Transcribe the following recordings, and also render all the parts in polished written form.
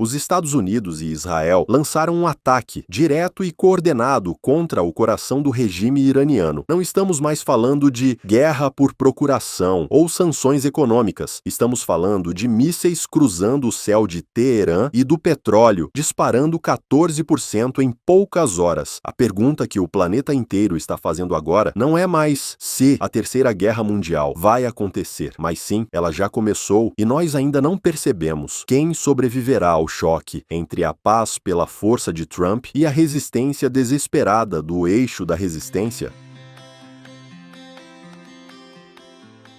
Os Estados Unidos e Israel lançaram um ataque direto e coordenado contra o coração do regime iraniano. Não estamos mais falando de guerra por procuração ou sanções econômicas. Estamos falando de mísseis cruzando o céu de Teherã e do petróleo, disparando 14% em poucas horas. A pergunta que o planeta inteiro está fazendo agora não é mais se a Terceira Guerra Mundial vai acontecer, mas sim, ela já começou e nós ainda não percebemos quem sobreviverá ao choque entre a paz pela força de Trump e a resistência desesperada do eixo da resistência.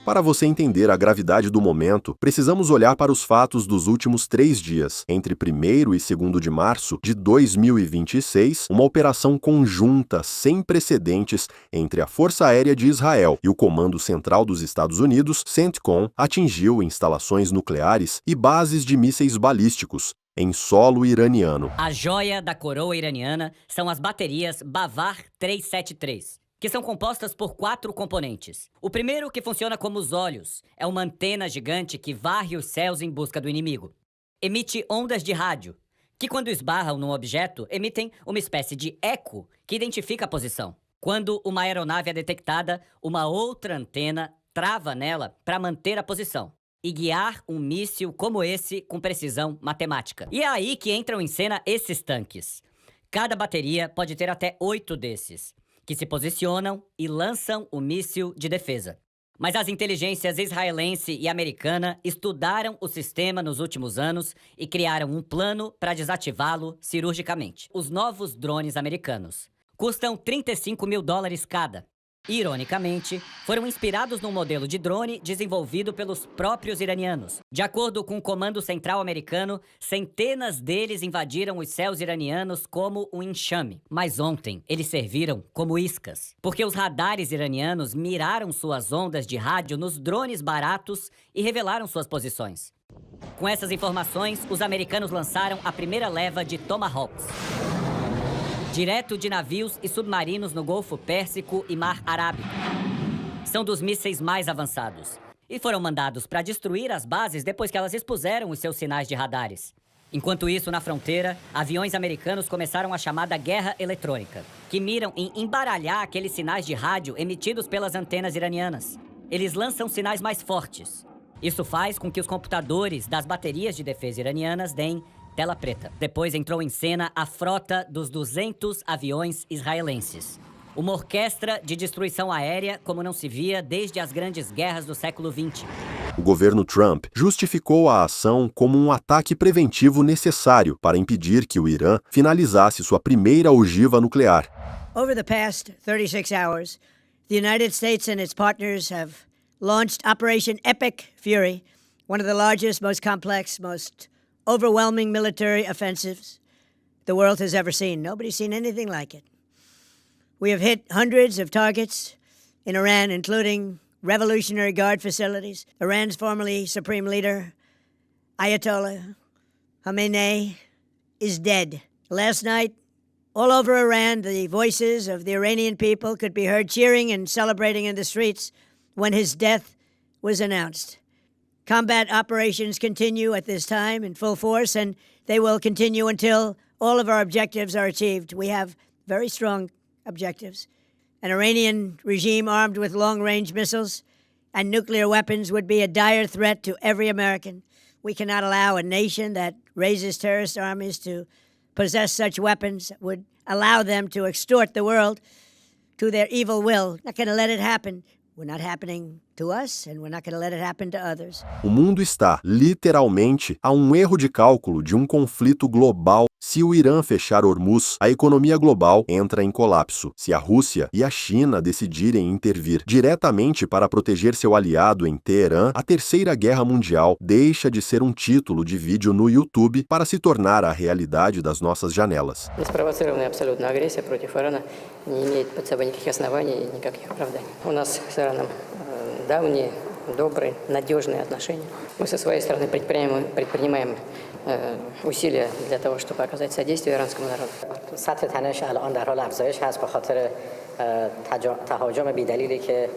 Para você entender a gravidade do momento, precisamos olhar para os fatos dos últimos 3 dias. Entre 1º e 2º de março de 2026, uma operação conjunta sem precedentes entre a Força Aérea de Israel e o Comando Central dos Estados Unidos, CENTCOM, atingiu instalações nucleares e bases de mísseis balísticos em solo iraniano. A joia da coroa iraniana são as baterias Bavar 373. Que são compostas por 4 componentes. O primeiro, que funciona como os olhos, é uma antena gigante que varre os céus em busca do inimigo. Emite ondas de rádio, que quando esbarram num objeto, emitem uma espécie de eco que identifica a posição. Quando uma aeronave é detectada, uma outra antena trava nela para manter a posição e guiar um míssil como esse com precisão matemática. E é aí que entram em cena esses tanques. Cada bateria pode ter até 8 desses, que se posicionam e lançam o míssil de defesa. Mas as inteligências israelense e americana estudaram o sistema nos últimos anos e criaram um plano para desativá-lo cirurgicamente. Os novos drones americanos custam $35 mil cada. Ironicamente, foram inspirados num modelo de drone desenvolvido pelos próprios iranianos. De acordo com o Comando Central americano, centenas deles invadiram os céus iranianos como um enxame. Mas ontem, eles serviram como iscas, porque os radares iranianos miraram suas ondas de rádio nos drones baratos e revelaram suas posições. Com essas informações, os americanos lançaram a primeira leva de Tomahawks, direto de navios e submarinos no Golfo Pérsico e Mar Arábico. São dos mísseis mais avançados e foram mandados para destruir as bases depois que elas expuseram os seus sinais de radares. Enquanto isso, na fronteira, aviões americanos começaram a chamada guerra eletrônica, que miram em embaralhar aqueles sinais de rádio emitidos pelas antenas iranianas. Eles lançam sinais mais fortes. Isso faz com que os computadores das baterias de defesa iranianas deem tela preta. Depois entrou em cena a frota dos 200 aviões israelenses. Uma orquestra de destruição aérea como não se via desde as grandes guerras do século XX. O governo Trump justificou a ação como um ataque preventivo necessário para impedir que o Irã finalizasse sua primeira ogiva nuclear. Over the past 36 hours, the United States and its partners have launched Operation Epic Fury, one of the largest, most complex, most overwhelming military offensives the world has ever seen. Nobody's seen anything like it. We have hit hundreds of targets in Iran, including Revolutionary Guard facilities. Iran's formerly supreme leader, Ayatollah Khamenei, is dead. Last night, all over Iran, the voices of the Iranian people could be heard cheering and celebrating in the streets when his death was announced. Combat operations continue at this time in full force, and they will continue until all of our objectives are achieved. We have very strong objectives. An Iranian regime armed with long-range missiles and nuclear weapons would be a dire threat to every American. We cannot allow a nation that raises terrorist armies to possess such weapons that would allow them to extort the world to their evil will. Not going to let it happen. We're not happening to us, and we're not going to let it happen to others. O mundo está, literalmente, a um erro de cálculo de um conflito global. Se o Irã fechar Hormuz, a economia global entra em colapso. Se a Rússia e a China decidirem intervir diretamente para proteger seu aliado em Teherã, a Terceira Guerra Mundial deixa de ser um título de vídeo no YouTube para se tornar a realidade das nossas janelas. Неспровоцированная абсолютно агрессия против Ирана не имеет под собой никаких оснований и никаких оправданий. У нас с Ираном давние, добрые, надежные отношения. Мы со своей стороны предпринимаем усилия для того, чтобы оказать содействие иранскому народу. سطح تنش الان در حال افزایش هست به خاطر تهاجم بی‌دلیلی که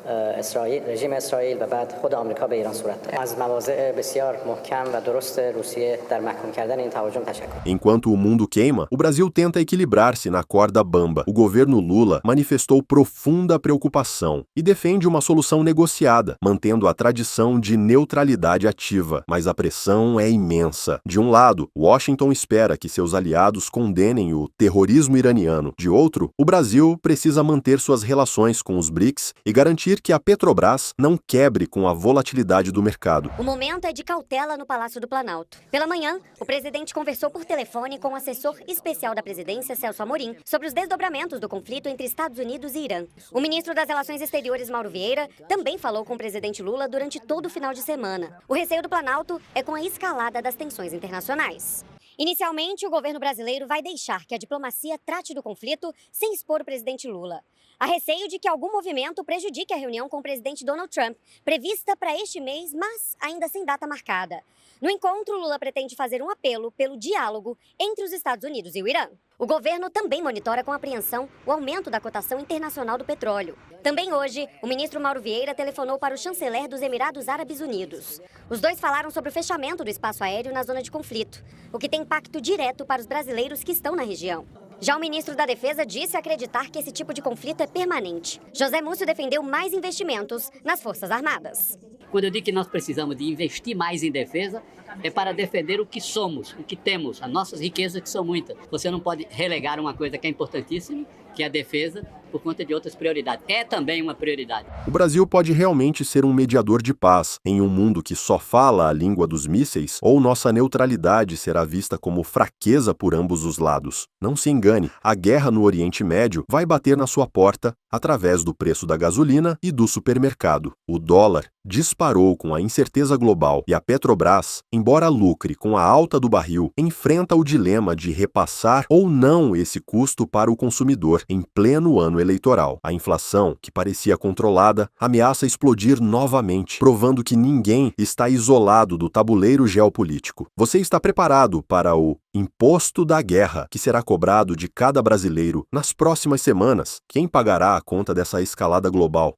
اسرائیل رژیم اسرائیل و بعد خود آمریکا به ایران صورت داره. از مواضع بسیار محکم و درست روسیه در محکوم کردن این تهاجم تشکر. Enquanto o mundo queima, o Brasil tenta equilibrar-se na corda bamba. O governo Lula manifestou profunda preocupação e defende uma solução negociada, mantendo a tradição de neutralidade ativa. Mas a pressão é imensa. De um lado, Washington espera que seus aliados condenem o terrorismo iraniano. De outro, o Brasil precisa manter suas relações com os BRICS e garantir que a Petrobras não quebre com a volatilidade do mercado. O momento é de cautela no Palácio do Planalto. Pela manhã, o presidente conversou por telefone com o assessor especial da presidência, Celso Amorim, sobre os desdobramentos do conflito entre Estados Unidos e Irã. O ministro das Relações Exteriores, Mauro Vieira, também falou com o presidente Lula durante todo o final de semana. O receio do Planalto é com a escalada das tensões internacionais. Inicialmente, o governo brasileiro vai deixar que a diplomacia trate do conflito sem expor o presidente Lula. Há receio de que algum movimento prejudique a reunião com o presidente Donald Trump, prevista para este mês, mas ainda sem data marcada. No encontro, Lula pretende fazer um apelo pelo diálogo entre os Estados Unidos e o Irã. O governo também monitora com apreensão o aumento da cotação internacional do petróleo. Também hoje, o ministro Mauro Vieira telefonou para o chanceler dos Emirados Árabes Unidos. Os dois falaram sobre o fechamento do espaço aéreo na zona de conflito, o que tem impacto direto para os brasileiros que estão na região. Já o ministro da Defesa disse acreditar que esse tipo de conflito é permanente. José Múcio defendeu mais investimentos nas Forças Armadas. Quando eu digo que nós precisamos de investir mais em defesa, é para defender o que somos, o que temos, as nossas riquezas que são muitas. Você não pode relegar uma coisa que é importantíssima, que é a defesa, por conta de outras prioridades. É também uma prioridade. O Brasil pode realmente ser um mediador de paz em um mundo que só fala a língua dos mísseis, ou nossa neutralidade será vista como fraqueza por ambos os lados. Não se engane, a guerra no Oriente Médio vai bater na sua porta através do preço da gasolina e do supermercado. O dólar disparou com a incerteza global e a Petrobras, embora lucre com a alta do barril, enfrenta o dilema de repassar ou não esse custo para o consumidor em pleno ano eleitoral. A inflação, que parecia controlada, ameaça explodir novamente, provando que ninguém está isolado do tabuleiro geopolítico. Você está preparado para o imposto da guerra, que será cobrado de cada brasileiro nas próximas semanas? Quem pagará a conta dessa escalada global?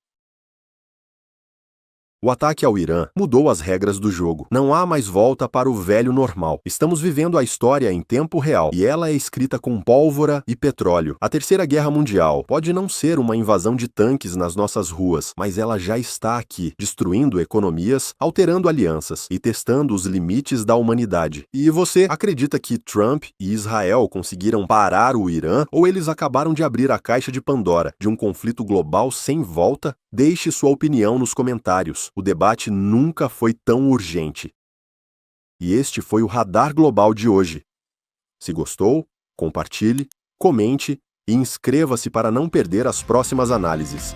O ataque ao Irã mudou as regras do jogo. Não há mais volta para o velho normal. Estamos vivendo a história em tempo real e ela é escrita com pólvora e petróleo. A Terceira Guerra Mundial pode não ser uma invasão de tanques nas nossas ruas, mas ela já está aqui, destruindo economias, alterando alianças e testando os limites da humanidade. E você acredita que Trump e Israel conseguiram parar o Irã ou eles acabaram de abrir a caixa de Pandora de um conflito global sem volta? Deixe sua opinião nos comentários. O debate nunca foi tão urgente. E este foi o Radar Global de hoje. Se gostou, compartilhe, comente e inscreva-se para não perder as próximas análises.